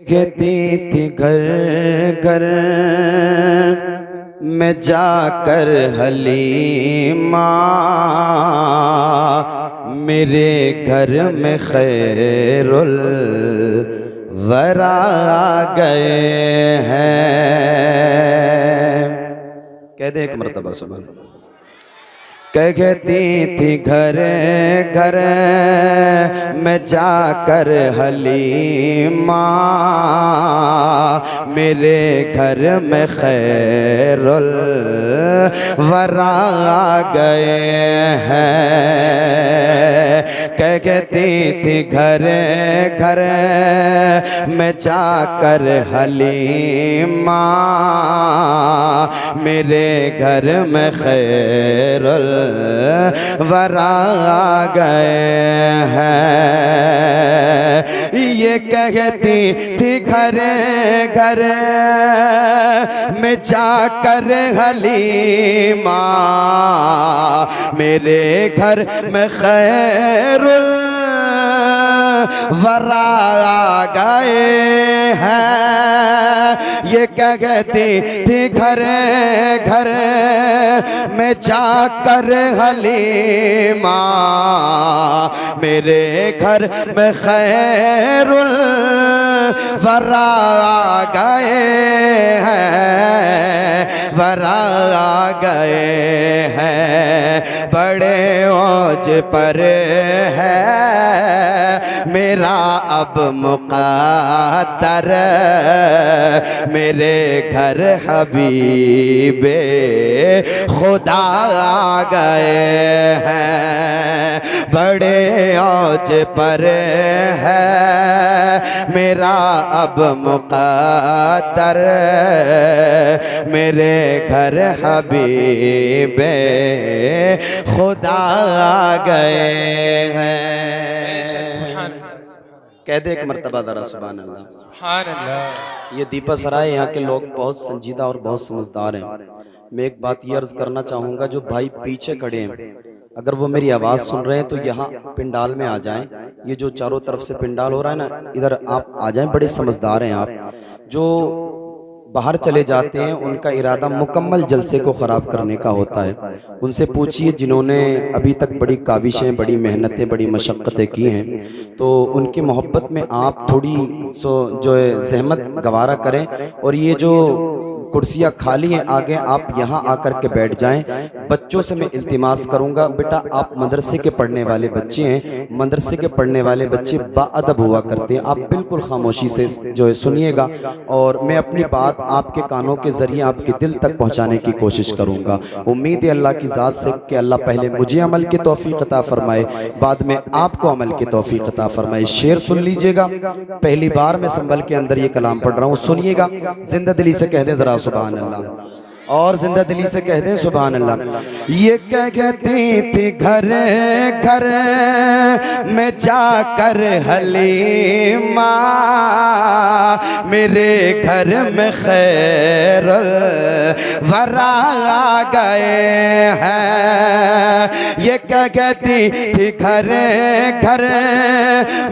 कहती थी घर घर में जाकर हलीमा, मेरे घर में खैरुल वरा गए हैं। कह दे एक मरतबा सुभान। कहती थी घर घर में जाकर हलीमा, मेरे घर में खैरुल वरा गए हैं। कहती थी घर घर में जाकर हलीमा, मेरे घर में खैरुल वरा गए हैं। ये कहती थी घर घर में जाकर हलीमा, मेरे घर में खैरुल वरा गए हैं। ये कहती थी घर घर में जाकर हलीमा, मेरे घर में खैरुल वरा गए हैं, वरा गए हैं। बड़े औज पर है मेरा अब मुक़द्दर, मेरे घर हबीबे खुदा आ गए हैं। बड़े औज पर है मेरा अब मुक़द्दर, मेरे घर हबीबे खुदा आ गए हैं। कह दे एक मरतबा ज़रा सुभान अल्लाह। सुभान अल्लाह। ये दीपा सराय यहाँ के लोग बहुत संजीदा और बहुत समझदार हैं। मैं एक बात ये अर्ज करना चाहूँगा, जो भाई पीछे खड़े हैं अगर वो मेरी आवाज़ सुन रहे हैं तो यहाँ पिंडाल में आ जाएं। ये जो चारों तरफ से पिंडाल हो रहा है ना, इधर आप आ जाएं। बड़े समझदार हैं आप। जो बाहर चले जाते हैं उनका इरादा मुकम्मल जलसे को ख़राब करने का होता है। उनसे पूछिए जिन्होंने अभी तक बड़ी काविशें, बड़ी मेहनतें, बड़ी मशक्क़तें की हैं, तो उनकी मोहब्बत में आप थोड़ी जो है ज़हमत गवारा करें। और ये जो कुर्सियाँ खाली हैं आगे, आप यहाँ आकर के बैठ जाएं। बच्चों से मैं इल्तिमास करूँगा, बेटा आप मदरसे के पढ़ने वाले बच्चे हैं, मदरसे के पढ़ने वाले बच्चे बाअदब हुआ करते हैं। आप बिल्कुल खामोशी से जो है सुनिएगा और मैं अपनी बात आपके कानों के ज़रिए आपके दिल तक पहुँचाने की कोशिश करूँगा। उम्मीद है अल्लाह की ज़ात से कि अल्लाह पहले मुझे अमल की तौफीक अता फरमाए, बाद में आपको अमल की तौफीक अता फरमाए। शेर सुन लीजिएगा, पहली बार मैं संभल के अंदर ये कलाम पढ़ रहा हूँ, सुनिएगा। जिंदा दिली से कह दे ज़रा सुभान अल्लाह, और जिंदा दिली से कह दें सुभान अल्लाह। ये कहती थी घर घर में जाकर हलीमा, मेरे घर में खैरुल वरा गए हैं। ये कहती थी घर घर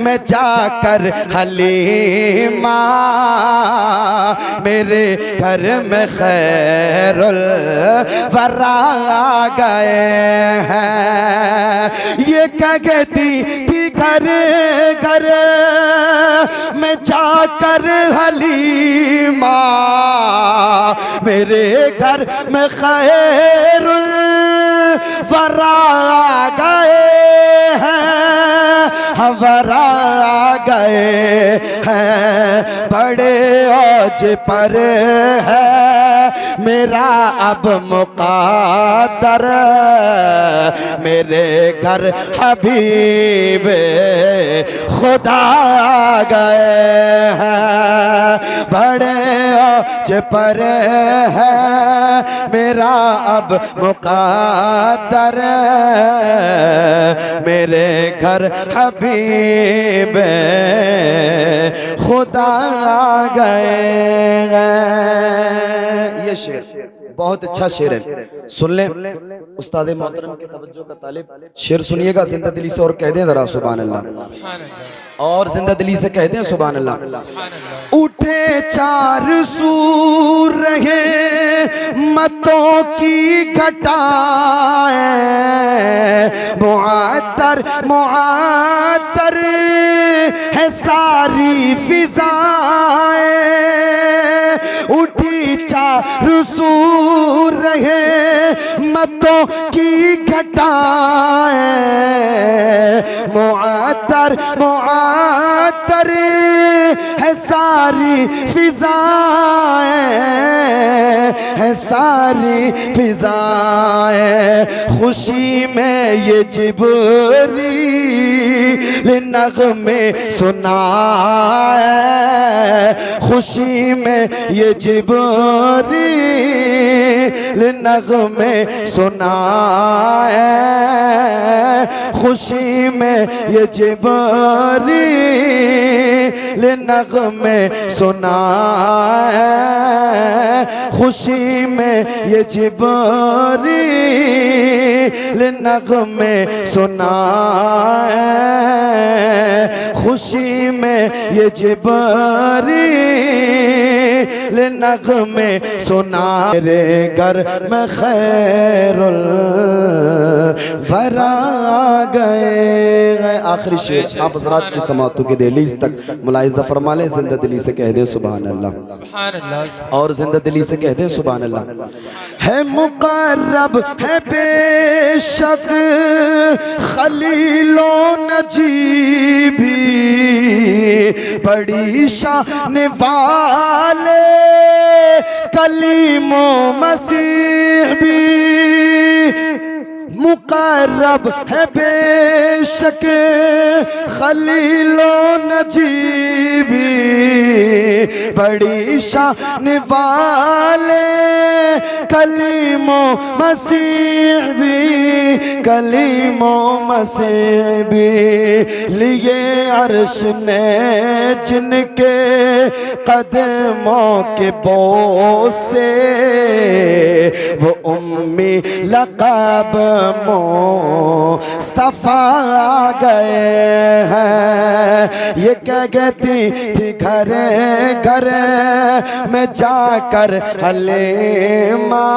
में जाकर हलीमा, मेरे घर में खैरुल वरा गए हैं। ये कहती थी घर घर में जाकर हलीमा, मेरे घर में खैरुल वरा गए हैं, वरा गए हैं। बड़े औज पर है मेरा अब मुक़द्दर, मेरे घर हबीबे खुदा आ गए हैं। बड़े औज पर है मेरा अब मुक़द्दर, मेरे घर हबीबे खुदा आ गए हैं। ये शेर बहुत अच्छा शेर है, सुन लें उस्ताद मोहतरम की तवज्जो का तालिब। शेर सुनिएगा जिंदा दिली से और कह दें जरा सुभान अल्लाह, और जिंदा दिली से कह दें सुभान अल्लाह। उठे चार सूर रहे मतों की घटाए, मुआतर मुआतर है सारी फिजाएं, उठी चार सूर रहे मतों की घटाए, मुआतर मुआतर है सारी फिजाएं, है सारी फिजाएं, खुशी में ये जिब्रील नग़मे सुनाए, खुशी में ये जिब्रील नग़मे सुनाए, खुशी में ये जिब्रील नग़मे सुनाए, खुशी में ये जिब्रील नग़मे सुनाए, खुशी में ये जिब्रील नग़मे सुनाए। रे घर में खैरुल वरा गए। आखिरी शेर आप हज़रात की समातों की दहलीज तक मुलाहिज़ा फरमा लें, जिंदा दिली से कह दे सुभान अल्लाह, और जिंदा दिली से कह दे सुभान अल्लाह। है मुक़र्रब है बेशक खलीलो नजीबी, बड़ी शान वाले कलीमो मसीह भी, मुक़र्रब है बेशक खलीलो नजीबी, बड़ी शान वाले कलीमो मसीह भी, कलीमो मसीह भी, लिए अर्श ने जिनके कदमों के बोसे, वो उम्मी लक़ब मुस्तफ़ा गए हैं। ये क्या कहती थी घर घर में जाकर हलीमा,